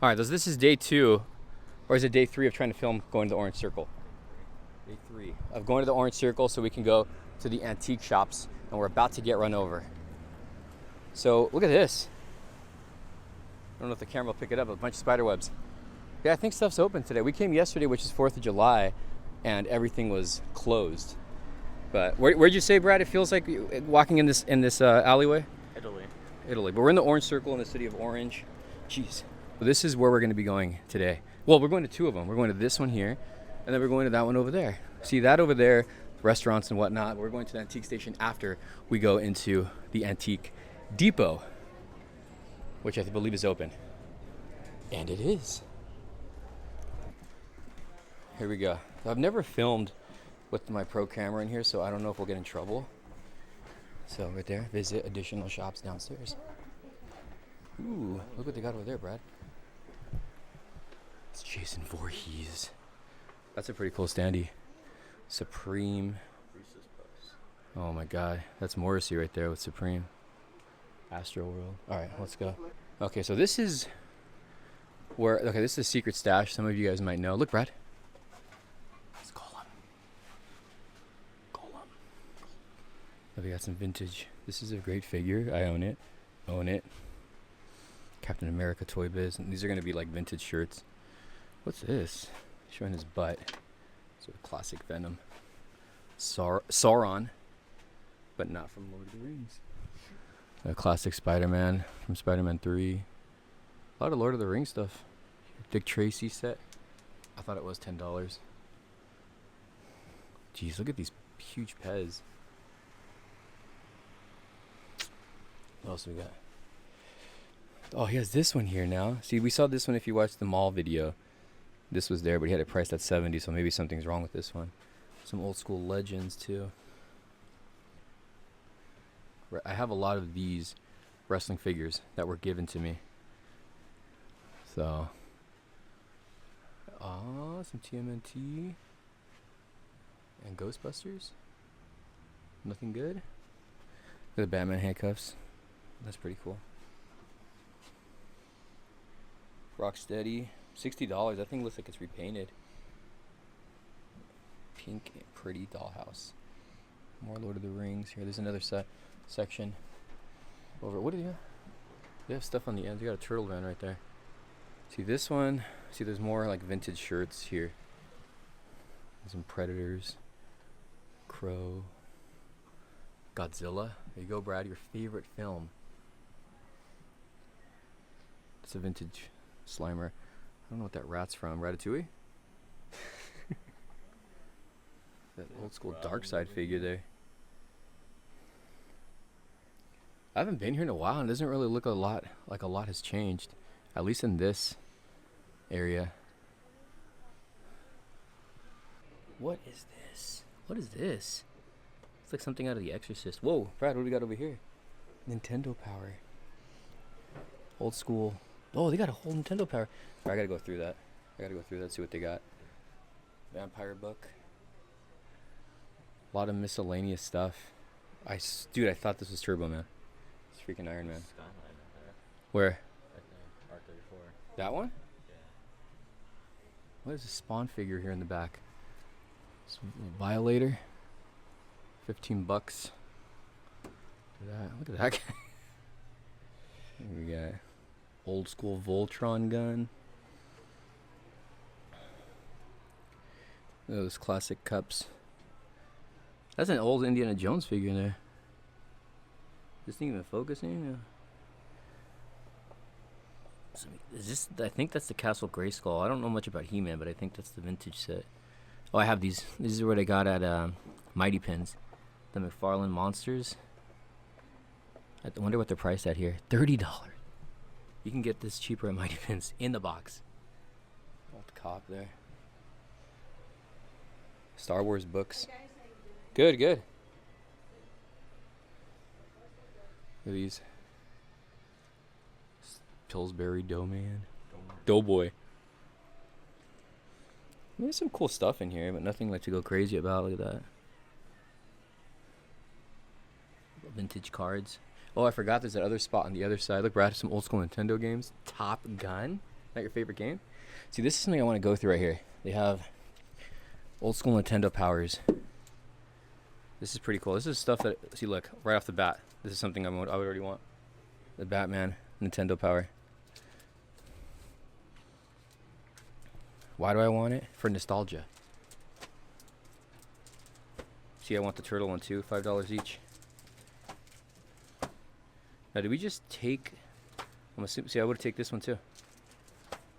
All right, this is day 2, or is it day 3 of trying to film going to the Orange Circle? Day 3 of going to the Orange Circle so we can go to the antique shops, and we're about to get run over. So look at this. I don't know if the camera will pick it up, a bunch of spider webs. Yeah, I think stuff's open today. We came yesterday, which is 4th of July, and everything was closed. But where'd you say, Brad? It feels like walking in this alleyway? Italy. But we're in the Orange Circle in the city of Orange. Jeez. Well, this is where we're going to be going today. Well, we're going to 2 of them. We're going to this one here, and then we're going to that one over there. See that over there, restaurants and whatnot. We're going to the antique station after we go into the antique depot, which I believe is open. And it is. Here we go. I've never filmed with my pro camera in here, so I don't know if we'll get in trouble. So right there, visit additional shops downstairs. Ooh, look what they got over there, Brad. It's Jason Voorhees. That's a pretty cool standee. Supreme. Oh my god, that's Morrissey right there with Supreme. Astro World. Alright, let's go. Okay, so this is where, okay, this is the secret stash. Some of you guys might know. Look, Brad. It's Golem. Oh, we got some vintage. This is a great figure. I own it. Captain America Toy Biz. And these are going to be like vintage shirts. What's this? Showing his butt. Sort of classic Venom. Sauron. But not from Lord of the Rings. A classic Spider-Man from Spider-Man 3. A lot of Lord of the Rings stuff. Dick Tracy set. I thought it was $10. Jeez, look at these huge Pez. What else we got? Oh, he has this one here now. See, we saw this one if you watched the mall video. This was there, but he had it priced at $70, so maybe something's wrong with this one. Some old school legends, too. I have a lot of these wrestling figures that were given to me. So. Some TMNT. And Ghostbusters. Nothing good. Look at the Batman handcuffs. That's pretty cool. Rocksteady. $60. That thing looks like it's repainted. Pink and pretty dollhouse. More Lord of the Rings. Here, there's another section. Over. What do you have? They have stuff on the end. You got a turtle van right there. See this one? See, there's more like vintage shirts here. Some Predators. Crow. Godzilla. There you go, Brad. Your favorite film. It's a vintage Slimer. I don't know what that rat's from. Ratatouille? That old school Dark Side figure there. I haven't been here in a while, and it doesn't really look like a lot has changed. At least in this area. What is this? What is this? It's like something out of The Exorcist. Whoa, Brad, what do we got over here? Nintendo Power. Old school. Oh, they got a whole Nintendo Power. Right, I gotta go through that. See what they got. Vampire book. A lot of miscellaneous stuff. Dude, I thought this was Turbo Man. It's freaking Iron Man. Where? Right there, R34. That one? Yeah. What is a Spawn figure here in the back? Violator. $15. Look at that guy. We got old school Voltron gun. Those classic cups. That's an old Indiana Jones figure in there. This thing even focusing? Is this? I think that's the Castle Grayskull. I don't know much about He-Man, but I think that's the vintage set. Oh, I have these. These are what I got at Mighty Pins. The McFarlane Monsters. I wonder what they're priced at here. $30. You can get this cheaper at Mighty Pins in the box. Old cop there. Star Wars books. Good. Look at these. Pillsbury Doughman. Doughboy. There's some cool stuff in here, but nothing like to go crazy about. Look at that. Vintage cards. Oh, I forgot there's that other spot on the other side. Look, Brad, some old school Nintendo games. Top Gun. Not your favorite game? See, this is something I want to go through right here. They have old school Nintendo powers. This is pretty cool. This is stuff that, see, look, right off the bat. This is something I would already want. The Batman Nintendo power. Why do I want it? For nostalgia. See, I want the turtle one too. $5 each. Now, did we just take... I'm assuming... See, I would take this one too.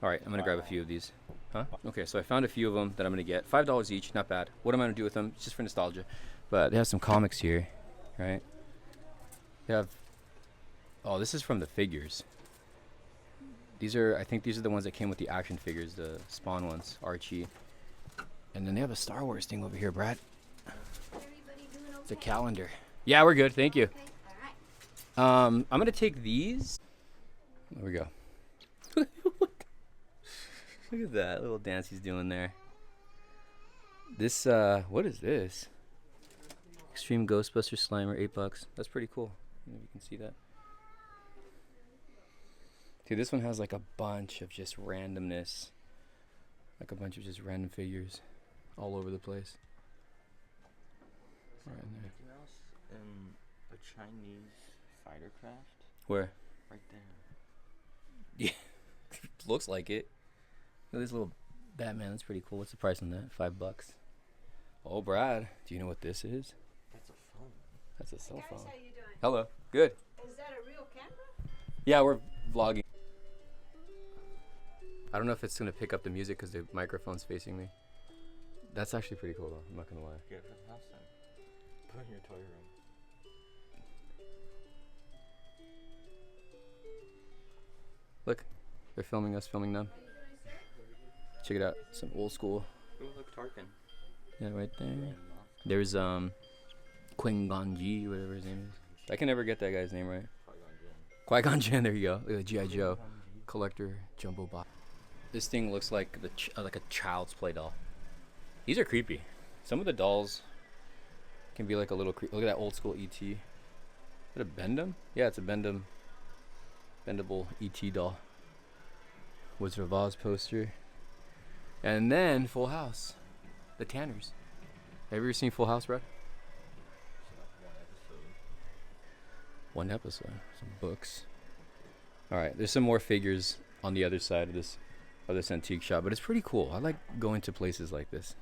Alright, I'm going to grab a few of these. Huh? Okay, so I found a few of them that I'm going to get. $5 each, not bad. What am I going to do with them? It's just for nostalgia. But they have some comics here, right? They have... Oh, this is from the figures. These are... I think these are the ones that came with the action figures, the Spawn ones. Archie. And then they have a Star Wars thing over here, Brad. It's a calendar. Yeah, we're good. Thank you. I'm going to take these. There we go. Look at that little dance he's doing there. This, what is this? Extreme Ghostbuster Slimer, $8. That's pretty cool. I don't know if you can see that. Dude, this one has like a bunch of just randomness. Like a bunch of just random figures all over the place. Right in there. Mickey Mouse and a Chinese fighter craft. Where? Right there. Yeah, looks like it. Look at this little Batman. That's pretty cool. What's the price on that? $5. Oh, Brad, do you know what this is? That's a phone. That's a cell Guys, phone. how you doing? Hello. Good. Is that a real camera? Yeah, we're vlogging. I don't know if it's gonna pick up the music because the microphone's facing me. That's actually pretty cool though. I'm not gonna lie. Get it for the house then. Put it in your toy room. Look, they're filming us, filming them. Check it out. Some old school. Ooh, look, Tarkin. Yeah, right there. There's Qui-Gon, whatever his name is. I can never get that guy's name right. Qui-Gon Jinn. There you go. Look at G.I. Joe collector jumbo box. This thing looks like like a child's play doll. These are creepy. Some of the dolls can be like a little creepy. Look at that old school ET. Is it a Bendham? Yeah, it's a bendable ET doll. Wizard of Oz poster. And then Full House. The Tanners. Have you ever seen Full House, Brad? One episode. Some books. Alright, there's some more figures on the other side of this antique shop, but it's pretty cool. I like going to places like this.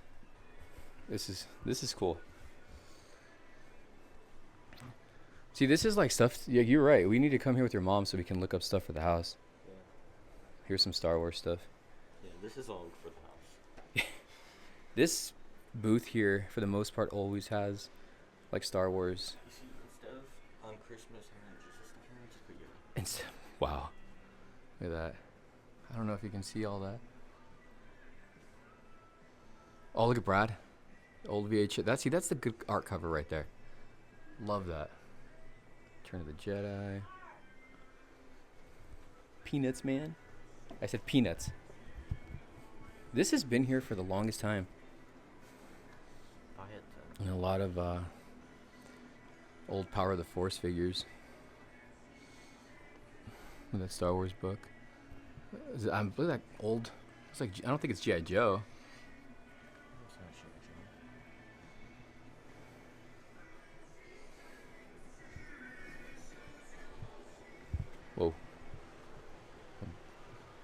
This is cool. See, this is like stuff. Yeah, you're right. We need to come here with your mom so we can look up stuff for the house. Yeah. Here's some Star Wars stuff. Yeah, this is all for the house. This booth here, for the most part, always has like Star Wars. You see, instead of on Christmas and Jesus stuff here, just put Yoda. Wow. Look at that. I don't know if you can see all that. Oh, look at Brad. Old VH. That's the good art cover right there. Love that. Return of the Jedi. Peanuts, man. I said peanuts. This has been here for the longest time. Buy it then. And a lot of old Power of the Force figures. Look at that Star Wars book. Look at that old. It's like, I don't think it's G.I. Joe. It's not G.I. Joe. Whoa.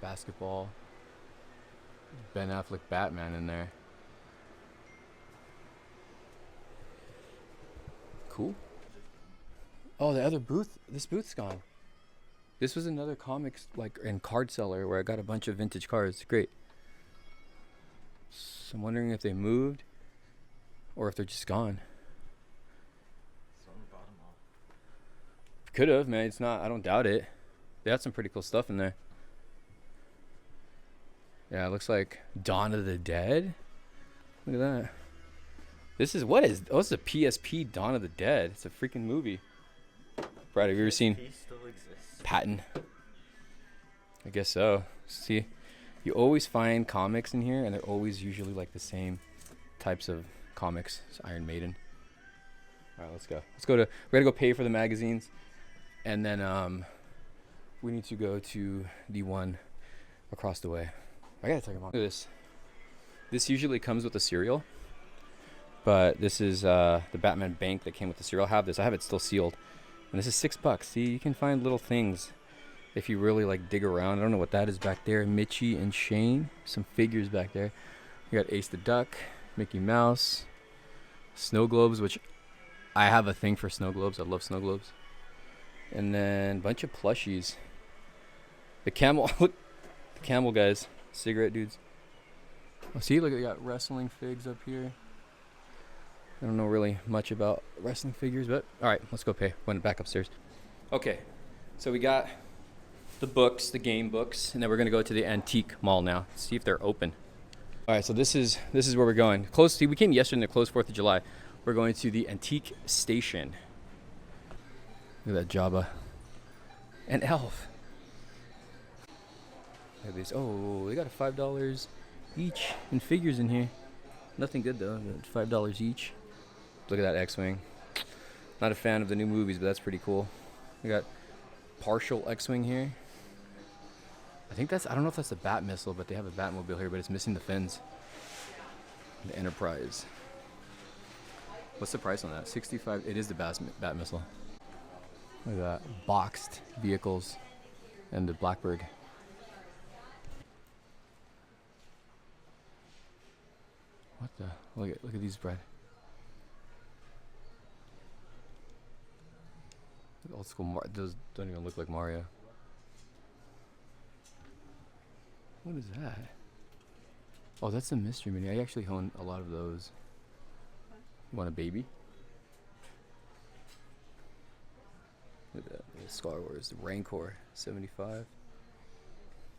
Basketball. Ben Affleck Batman in there. Cool. Oh, the other booth. This booth's gone. This was another comics like and card seller where I got a bunch of vintage cards. Great. So I'm wondering if they moved or if they're just gone. Someone bought them all. Could have, man. It's not. I don't doubt it. They had some pretty cool stuff in there. Yeah, it looks like Dawn of the Dead. Look at that. This is what is? Oh, this is a PSP Dawn of the Dead. It's a freaking movie. Brad, have you ever seen He still exists. Patton? I guess so. See, you always find comics in here, and they're always usually like the same types of comics. It's Iron Maiden. All right, let's go. We're gonna go pay for the magazines, and then we need to go to the one across the way. I gotta take them off. Look at this. This usually comes with a cereal, but this is the Batman bank that came with the cereal. I have this. I have it still sealed, and this is $6. See, you can find little things if you really like dig around. I don't know what that is back there. Mitchie and Shane. Some figures back there. You got Ace the Duck, Mickey Mouse, snow globes, which I have a thing for snow globes. I love snow globes. And then a bunch of plushies. The camel, look, the camel guys, cigarette dudes. Oh, see, look, they got wrestling figs up here. I don't know really much about wrestling figures, but all right, let's go pay. Went back upstairs. Okay, so we got the books, the game books, and then we're gonna go to the antique mall now. See if they're open. All right, so this is where we're going. Close. See, we came yesterday. And closed 4th of July. We're going to the antique station. Look at that Jabba. And Elf. Look at these. Oh, they got $5 each in figures in here. Nothing good though. $5 each. Look at that X-Wing. Not a fan of the new movies, but that's pretty cool. We got partial X-Wing here. I think that's, I don't know if that's the Bat Missile, but they have a Batmobile here, but it's missing the fins. The Enterprise. What's the price on that? $65. It is the Bat Missile. Look at that. Boxed vehicles and the Blackbird. What the? Look at these, Brad. Old school those don't even look like Mario. What is that? Oh, that's a mystery mini. I actually own a lot of those. You want a baby? Look at that. The Star Wars, the Rancor, 75.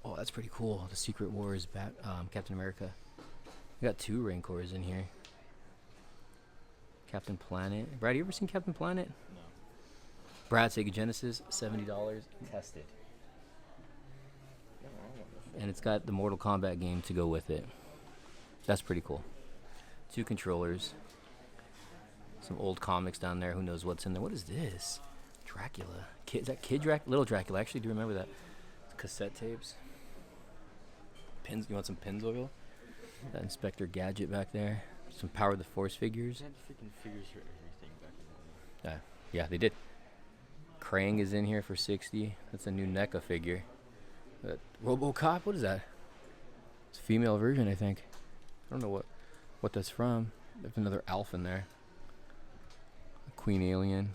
Oh, that's pretty cool. The Secret Wars, Captain America. We got 2 Rancors in here. Captain Planet. Brad, you ever seen Captain Planet? No. Brad, Sega Genesis, $70. Tested. And it's got the Mortal Kombat game to go with it. That's pretty cool. 2 controllers. Some old comics down there. Who knows what's in there? What is this? Dracula. Is that Kid Dracula? Little Dracula. I actually do remember that. Cassette tapes. Pins. You want some Pennzoil? That Inspector Gadget back there. Some Power of the Force figures. They had freaking figures for everything back in the day. Yeah, they did. Krang is in here for $60. That's a new NECA figure. RoboCop, what is that? It's a female version, I think. I don't know what that's from. There's another Alf in there. A Queen Alien.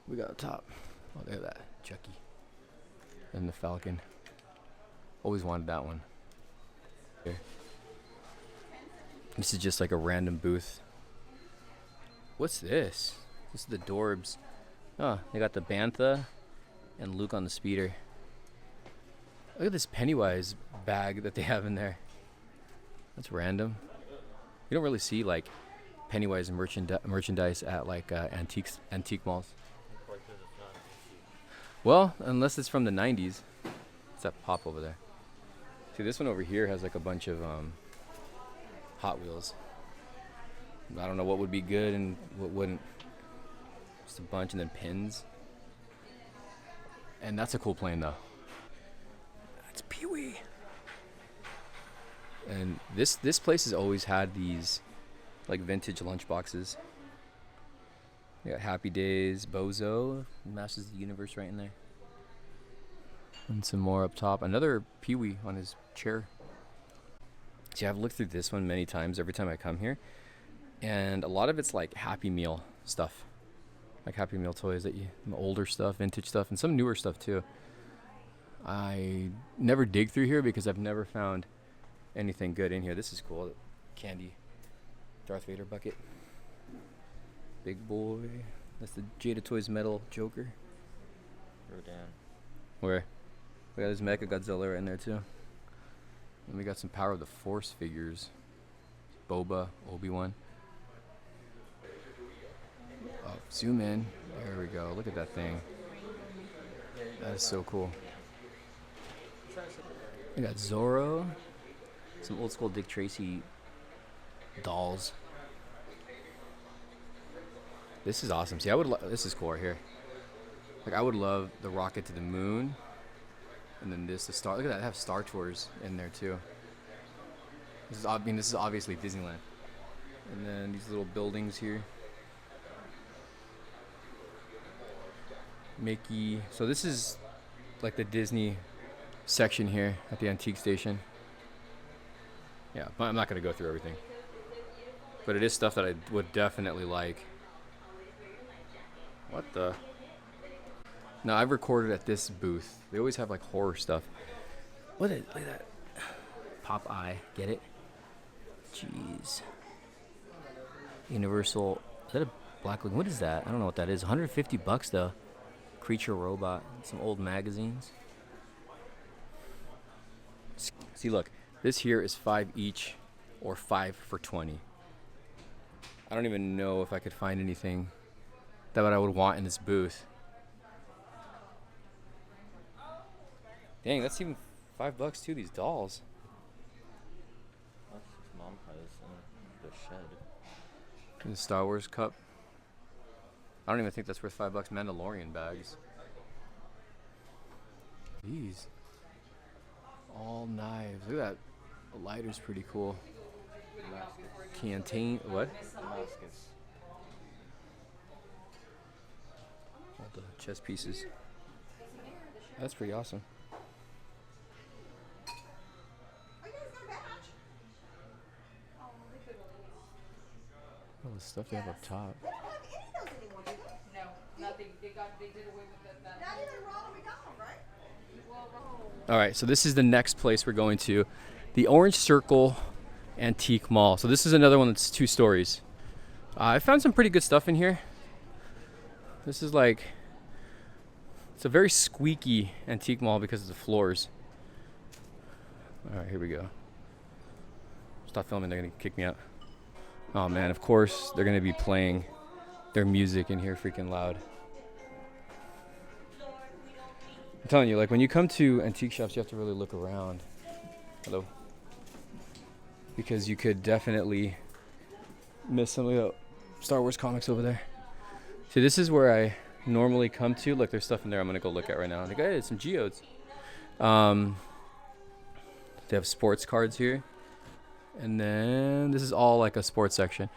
We got a top. Oh, look at that. Chucky. And the Falcon. Always wanted that one. Here. This is just like a random booth. What's this? This is the Dorbs. Oh, they got the Bantha and Luke on the speeder. Look at this Pennywise bag that they have in there. That's random. You don't really see like Pennywise merchandise at like antique malls. Well, unless it's from the 90s. It's that pop over there. See, this one over here has like a bunch of Hot Wheels. I don't know what would be good and what wouldn't. Just a bunch, and then pins. And that's a cool plane though. That's Pee-wee. And this place has always had these like vintage lunchboxes. You got Happy Days, Bozo, Masters of the Universe right in there. And some more up top. Another Pee-wee on his chair. See, I've looked through this one many times every time I come here. And a lot of it's like Happy Meal stuff. Like Happy Meal toys that older stuff, vintage stuff, and some newer stuff too. I never dig through here because I've never found anything good in here. This is cool. Candy Darth Vader bucket. Big boy. That's the Jada Toys metal Joker. Rodan. Where? We got this Mecha Godzilla right in there too. And we got some Power of the Force figures. Boba, Obi-Wan. Oh, zoom in. There we go. Look at that thing. That is so cool. We got Zorro. Some old school Dick Tracy dolls. This is awesome. See, this is cool right here. Like, I would love the rocket to the moon. And then this, the Star. Look at that, they have Star Tours in there too. This is, I mean, this is obviously Disneyland. And then these little buildings here. Mickey. So this is like the Disney section here at the antique station. Yeah, but I'm not gonna go through everything. But it is stuff that I would definitely like. What the? No, I've recorded at this booth. They always have like horror stuff. Look at that. Pop eye. Get it? Jeez. Universal. Is that a Black Lagoon? What is that? I don't know what that is. 150 bucks though. Creature Robot. Some old magazines. See, look. This here is 5 each or 5 for 20. I don't even know if I could find anything that I would want in this booth. Dang, that's even $5 too, these dolls. That's what Mom has in the shed. And the Star Wars cup. I don't even think that's worth $5. Mandalorian bags. These. All knives. Look at that. The lighter's pretty cool. Canteen. What? Damascus. All the chess pieces. That's pretty awesome. All the stuff they have up top. They don't have any of those anymore, do they? No, nothing. They did away with that. Not even Ronald McDonald, right? All right, so this is the next place we're going to, the Orange Circle Antique Mall. So this is another one that's 2 stories. I found some pretty good stuff in here. This is like, it's a very squeaky antique mall because of the floors. All right, here we go. Stop filming, they're gonna kick me out. Oh man, of course they're gonna be playing their music in here freaking loud. I'm telling you, like when you come to antique shops, you have to really look around. Hello. Because you could definitely miss some of the Star Wars comics over there. See, this is where I normally come to. Look, there's stuff in there I'm gonna go look at right now. They got some geodes. They have sports cards here. And then this is all like a sports section.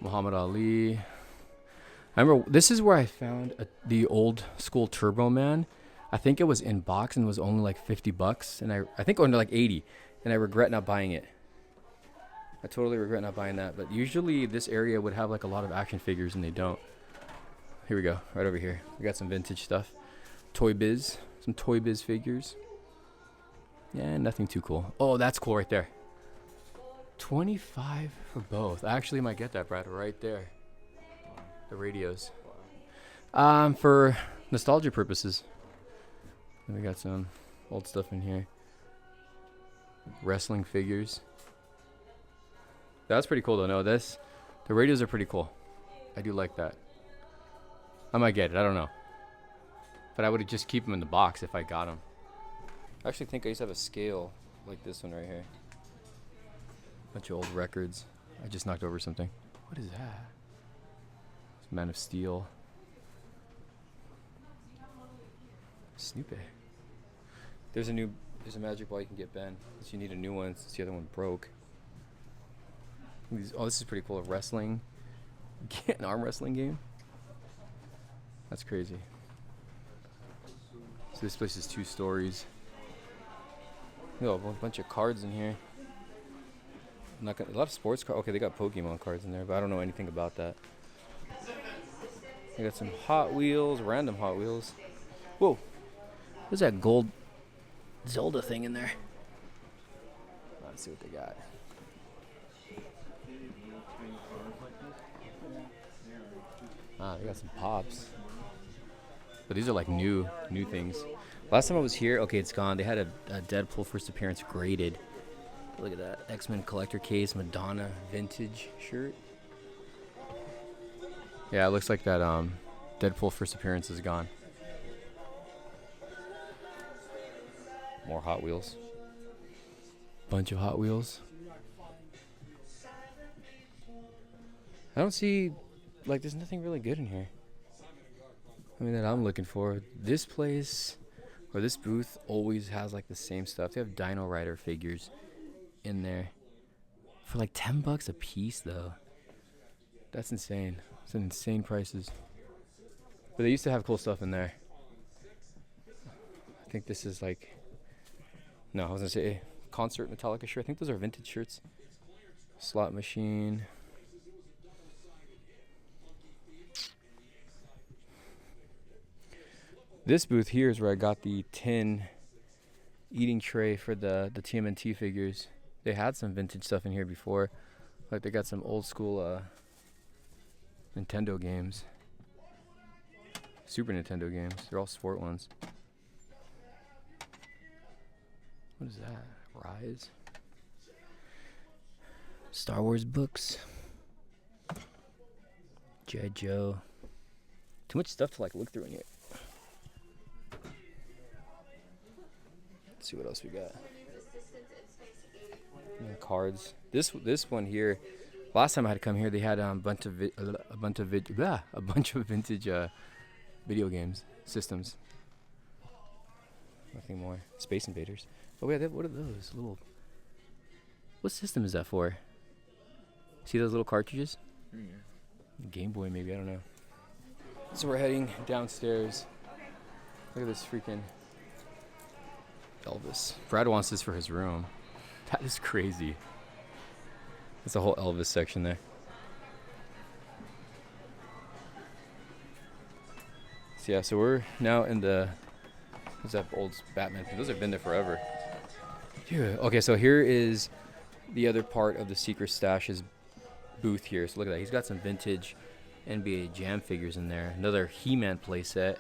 Muhammad Ali. I remember this is where I found the old school Turbo Man. I think it was in box and was only like $50, and I think only like 80, and I regret not buying it. I totally regret not buying that. But usually this area would have like a lot of action figures, and they don't. Here we go, right over here. We got some vintage stuff. Toy Biz, some Toy Biz figures. Yeah, nothing too cool. Oh, that's cool right there. 25 for both. I actually might get that, Brad, right there. The radios. For nostalgia purposes. And we got some old stuff in here. Wrestling figures. That's pretty cool though. No, the radios are pretty cool. I do like that. I might get it. I don't know. But I would just keep them in the box if I got them. I actually think I used to have a scale like this one right here. Bunch of old records. I just knocked over something. What is that? It's Man of Steel. Snoopy. There's a magic ball you can get, Ben. Since you need a new one since the other one broke. Oh, this is pretty cool. Wrestling. An arm wrestling game. That's crazy. So this place is 2 stories. Oh, a bunch of cards in here. A lot of sports cards. Okay, they got Pokemon cards in there, but I don't know anything about that. They got some Hot Wheels, random Hot Wheels. Whoa. What's that gold Zelda thing in there? Let's see what they got. Ah, they got some Pops. But these are like new things. Last time I was here, okay, it's gone. They had a Deadpool first appearance graded. Look at that. X-Men collector case, Madonna vintage shirt. Yeah, it looks like that Deadpool first appearance is gone. More Hot Wheels. Bunch of Hot Wheels. I don't see, like, there's nothing really good in here. I mean, that I'm looking for. This place Or this booth always has like the same stuff. They have Dino Rider figures in there for like $10 a piece though. That's insane. It's an insane prices. But they used to have cool stuff in there. I think this is like, no, I was gonna say concert Metallica shirt. I think those are vintage shirts. Slot machine. This booth here is where I got the tin eating tray for the TMNT figures. They had some vintage stuff in here before. Like they got some old school Nintendo games. Super Nintendo games. They're all sport ones. What is that? Rise? Star Wars books. G.I. Joe. Too much stuff to like look through in here. Let's see what else we got. And cards. This one here. Last time I had to come here, they had a bunch of vintage video games systems. Nothing more. Space Invaders. Oh wait, what are those little? What system is that for? See those little cartridges? Game Boy, maybe, I don't know. So we're heading downstairs. Look at this freaking Elvis. Brad wants this for his room. That is crazy. That's a whole Elvis section there. So yeah, so we're now in the, what's that old Batman thing? Those have been there forever. Dude, okay, so here is the other part of the Secret Stash's booth here. So look at that. He's got some vintage NBA Jam figures in there. Another He-Man playset.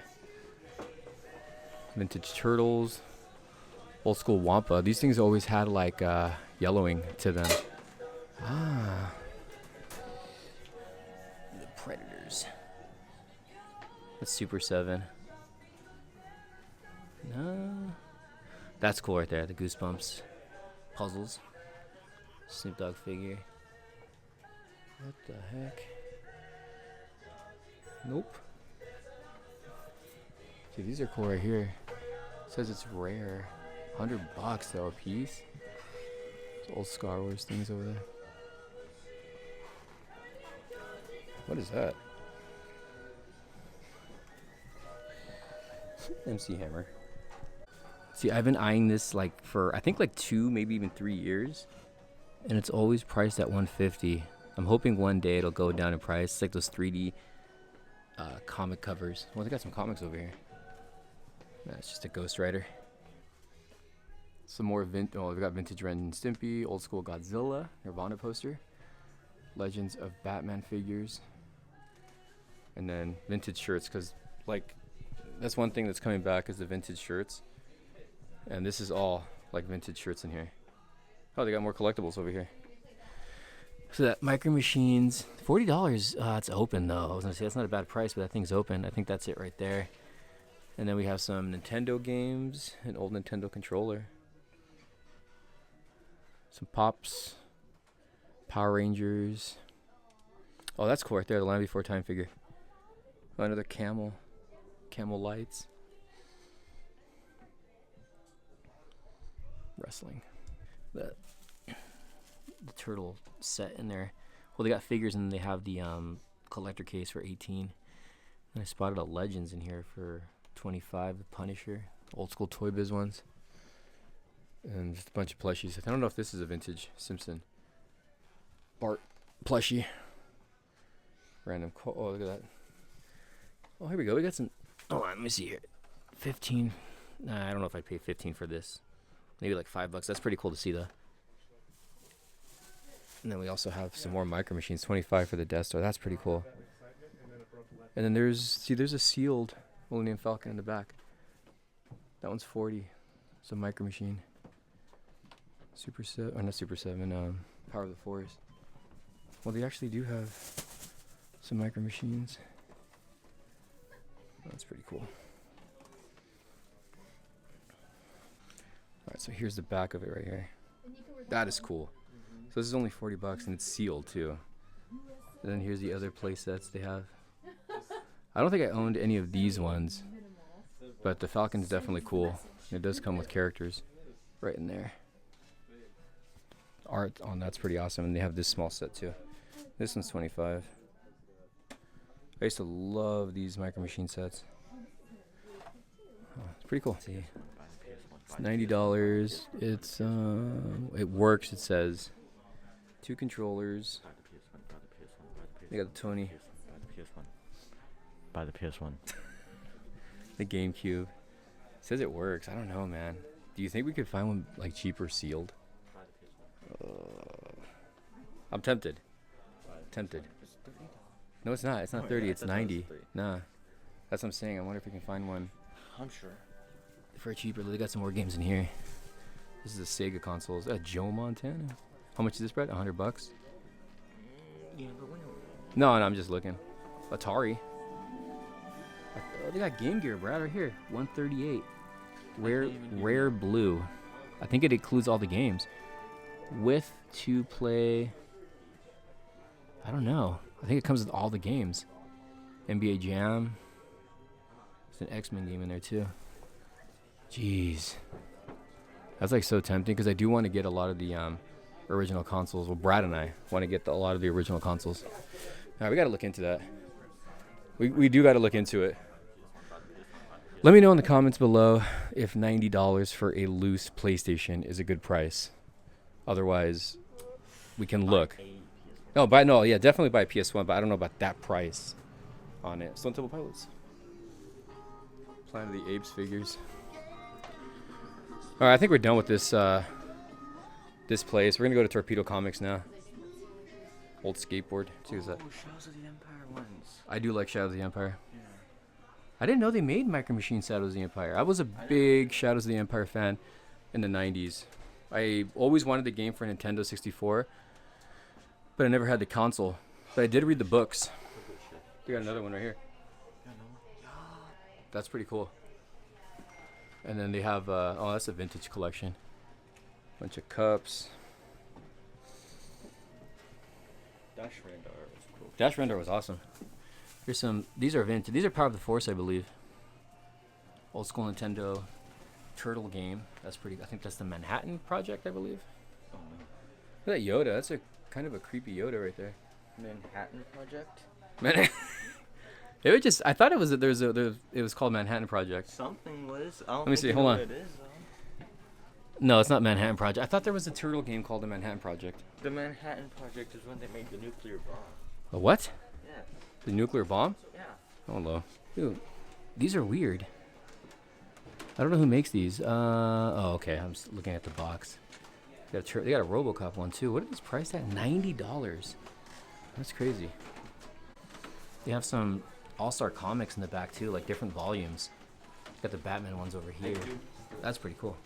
Vintage Turtles. Old school Wampa. These things always had like yellowing to them. Ah. The Predators. That's Super 7. No. That's cool right there. The Goosebumps puzzles. Snoop Dogg figure. What the heck? Nope. Dude, these are cool right here. It says it's rare. $100 though a piece. There's old Star Wars things over there. What is that? MC Hammer. See, I've been eyeing this like for I think like 2, maybe even 3 years, and it's always priced at $150. I'm hoping one day it'll go down in price. It's like those 3D comic covers. Well, they got some comics over here. Nah, it's just a Ghost Rider. Some more we got vintage Ren and Stimpy, old school Godzilla, Nirvana poster, Legends of Batman figures, and then vintage shirts, because like that's one thing that's coming back is the vintage shirts, and this is all like vintage shirts in here. Oh, they got more collectibles over here. So that Micro Machines, $40. It's open though. I was gonna say that's not a bad price, but that thing's open. I think that's it right there. And then we have some Nintendo games, an old Nintendo controller. Some Pops, Power Rangers. Oh, that's cool right there, the Land Before Time figure. Oh, another camel lights. Wrestling. The turtle set in there. Well, they got figures and they have the collector case for $18. And I spotted a Legends in here for $25. The Punisher, old school Toy Biz ones. And just a bunch of plushies. I don't know if this is a vintage Simpson. Bart plushie. Random. Oh, look at that. Oh, here we go. We got some. Hold on, let me see here. 15. Nah, I don't know if I'd pay 15 for this. Maybe like $5. That's pretty cool to see though. And then we also have some more Micro Machines. 25 for the Death Star. That's pretty cool. And then there's a sealed Millennium Falcon in the back. That one's 40. It's a Micro Machine. Super 7, or not Super 7, Power of the Forest. Well, they actually do have some Micro Machines. That's pretty cool. Alright, so here's the back of it right here. That is cool. So this is only $40 and it's sealed too. And then here's the other play sets they have. I don't think I owned any of these ones. But the Falcon's definitely cool. It does come with characters right in there. Art on that's pretty awesome, and they have this small set too. This one's 25. I used to love these Micro Machine sets. Oh, it's pretty cool. See, it's $90. It's it works. It says 2 controllers. They got the Tony. Buy the PS1. The GameCube. It says it works. I don't know, man. Do you think we could find one like cheaper sealed? I'm tempted. Tempted. No, it's not. It's not 30. It's 90. Nah. That's what I'm saying. I wonder if we can find one. I'm sure. For cheaper. They got some more games in here. This is a Sega console. Is that Joe Montana? How much is this, Brett? $100? Yeah, but No, I'm just looking. Atari. Oh, they got Game Gear, Brad, right here. 138. Rare blue. I think it includes all the games. With to play. I don't know. I think it comes with all the games. NBA Jam. There's an X-Men game in there too. Jeez. That's like so tempting because I do want to get a lot of the original consoles. Well, Brad and I want to get a lot of the original consoles. All right, we got to look into that. We do got to look into it. Let me know in the comments below if $90 for a loose PlayStation is a good price. Otherwise, we can look. Yeah, definitely buy a PS1, but I don't know about that price on it. Stone Temple Pilots. Planet of the Apes figures. All right, I think we're done with this this place. We're gonna go to Torpedo Comics now. Old skateboard. See what's that? Oh, Shadows of the Empire ones. I do like Shadows of the Empire. Yeah. I didn't know they made Micro Machine Shadows of the Empire. I was a big Shadows of the Empire fan in the 90s. I always wanted the game for Nintendo 64, but I never had the console. But I did read the books. We got another one right here. That's pretty cool. And then they have, oh, that's a vintage collection. Bunch of cups. Dash Rendar was cool. Dash Rendar was awesome. Here's some, these are vintage. These are Power of the Force, I believe. Old school Nintendo turtle game. That's pretty, I think that's the Manhattan Project, I believe. Oh no. Look at that Yoda. That's a kind of a creepy Yoda right there. Manhattan Project? It was just, I thought it was, it was called Manhattan Project. Something was. I don't Let me think see, you hold know on. what it is, though. No, it's not Manhattan Project. I thought there was a turtle game called the Manhattan Project. The Manhattan Project is when they made the nuclear bomb. A what? Yeah. The nuclear bomb? Yeah. Oh no. Dude, these are weird. I don't know who makes these. Oh, okay. I'm just looking at the box. They got a RoboCop one too. What are these priced at? $90. That's crazy. They have some All-Star comics in the back too, like different volumes. Got the Batman ones over here. That's pretty cool.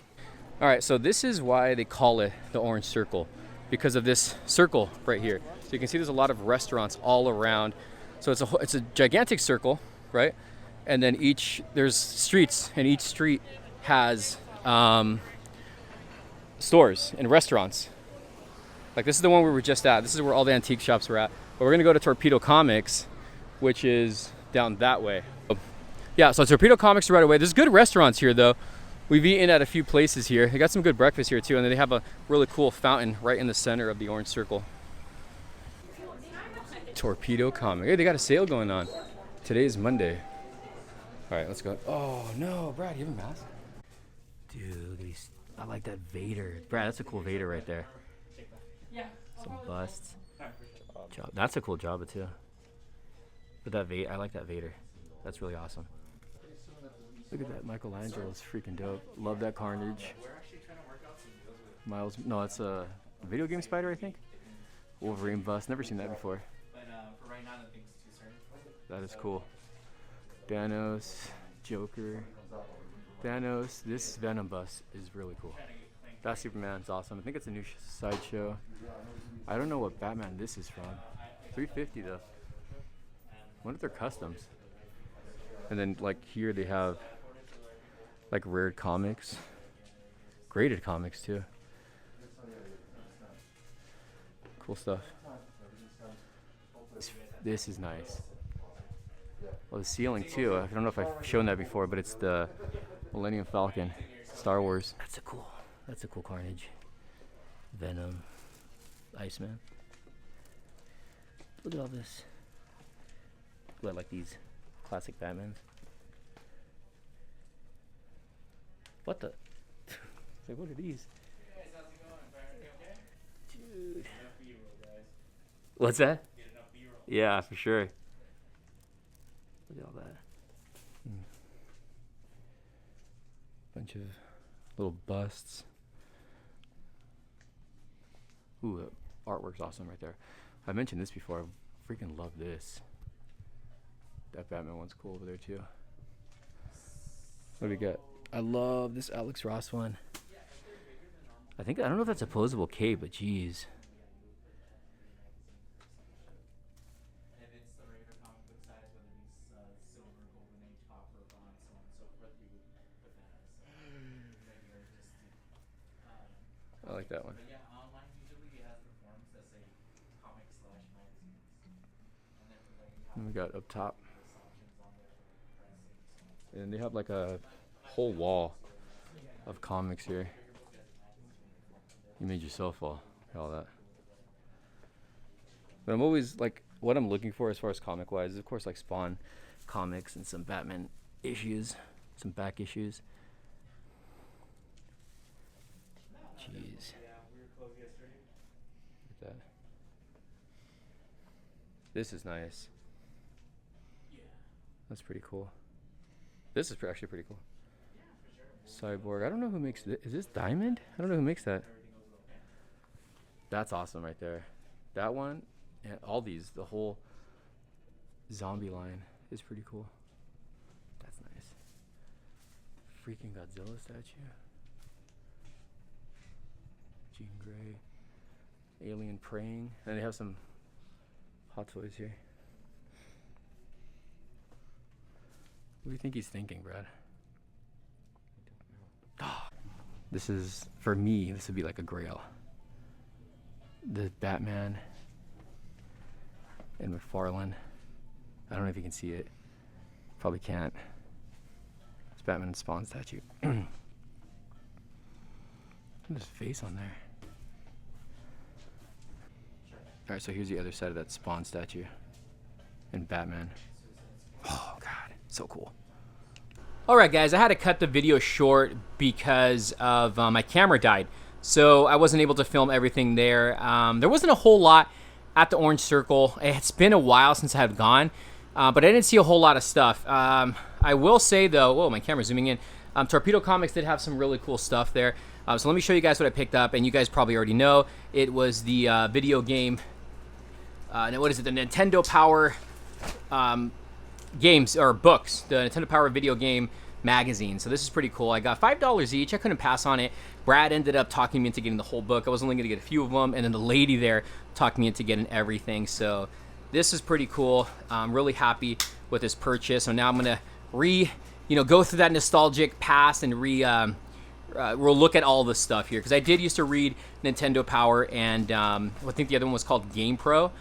All right, so this is why they call it the Orange Circle, because of this circle right here. So you can see there's a lot of restaurants all around. So it's a gigantic circle, right? And then there's streets, and each street has stores and restaurants. Like this is the one we were just at. This is where all the antique shops were at. But we're gonna go to Torpedo Comics, which is down that way. Yeah, so Torpedo Comics right away. There's good restaurants here though. We've eaten at a few places here. They got some good breakfast here too, and then they have a really cool fountain right in the center of the Orange Circle. Torpedo Comics. Hey, they got a sale going on. Today's Monday. All right, let's go. Oh no, Brad, you have a mask? Dude, I like that Vader. Brad, that's a cool Vader right there. Yeah. Some busts. That's a cool Jabba too. But that Vader, I like that Vader. That's really awesome. Look at that Michelangelo. It's freaking dope. Love that Carnage. Miles, no, it's a video game spider, I think. Wolverine bust. Never seen that before. For right now, I think it's too certain. That is cool. Thanos, Joker, Thanos. This Venom bust is really cool. That Superman's awesome. I think it's a new sideshow. I don't know what Batman this is from. $350 though. I wonder if they're customs. And then like here they have like rare comics, graded comics too. Cool stuff. This is nice. Oh, the ceiling too. I don't know if I've shown that before, but it's the Millennium Falcon, Star Wars. That's a cool Carnage. Venom, Iceman. Look at all this. Look at like these classic Batmans. What the? It's like, what are these? Hey guys, how's it going? Everything okay? Dude. Enough B-roll, guys. What's that? Get enough B-roll. Yeah, for sure. Look at all that. Bunch of little busts. Ooh, the artwork's awesome right there. I mentioned this before. I freaking love this. That Batman one's cool over there too. What do we got? I love this Alex Ross one. I don't know if that's opposable cape, but geez. If it's the regular comic book size, whether it's silver, golden age, copper, bronze, so on and so forth, you would put that as regular, just I like that one. But yeah, online usually it has the forms that say comic/magazines, and then like you have And we got up top. this options on there for pricing, so And they have like a whole wall of comics here. You made yourself all that. But I'm always like, what I'm looking for as far as comic wise is of course like Spawn comics and some Batman issues, some back issues. Jeez. yeah, we were closed yesterday. Look at that. This is nice. Yeah. That's pretty cool. This is actually pretty cool. Yeah, for sure. Cyborg. I don't know who makes this. Is this Diamond? I don't know who makes that. Everything goes okay. That's awesome right there. That one and all these, the whole zombie line is pretty cool. That's nice. Freaking Godzilla statue. Jean Grey. Alien praying. And they have some Hot Toys here. What do you think he's thinking, Brad? This is, for me, this would be like a grail. The Batman and McFarlane. I don't know if you can see it. Probably can't. It's Batman and Spawn statue. Look at his face on there. Alright, so here's the other side of that Spawn statue. And Batman. Oh god, so cool. Alright guys, I had to cut the video short because of my camera died. So I wasn't able to film everything there. There wasn't a whole lot at the Orange Circle. It's been a while since I have gone, but I didn't see a whole lot of stuff. I will say though, whoa, my camera's zooming in. Torpedo Comics did have some really cool stuff there. So let me show you guys what I picked up, and you guys probably already know. It was the video game, what is it, the Nintendo Power games, or books, the Nintendo Power video game magazine. So this is pretty cool. I got $5 each. I couldn't pass on it. Brad ended up talking me into getting the whole book. I was only going to get a few of them, and then the lady there talked me into getting everything. So this is pretty cool. I'm really happy with this purchase. So now I'm going to go through that nostalgic past and we'll look at all this stuff here, because I did used to read Nintendo Power, and I think the other one was called Game Pro.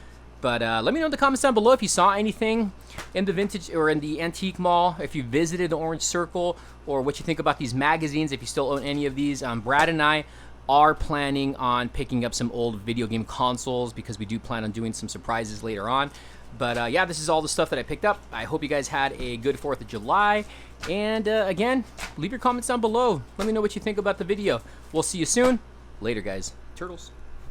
But let me know in the comments down below if you saw anything in the vintage or in the antique mall, if you visited the Orange Circle, or what you think about these magazines, if you still own any of these. Brad and I are planning on picking up some old video game consoles, because we do plan on doing some surprises later on. But yeah, this is all the stuff that I picked up. I hope you guys had a good 4th of July. And again, leave your comments down below. Let me know what you think about the video. We'll see you soon. Later, guys. Turtles.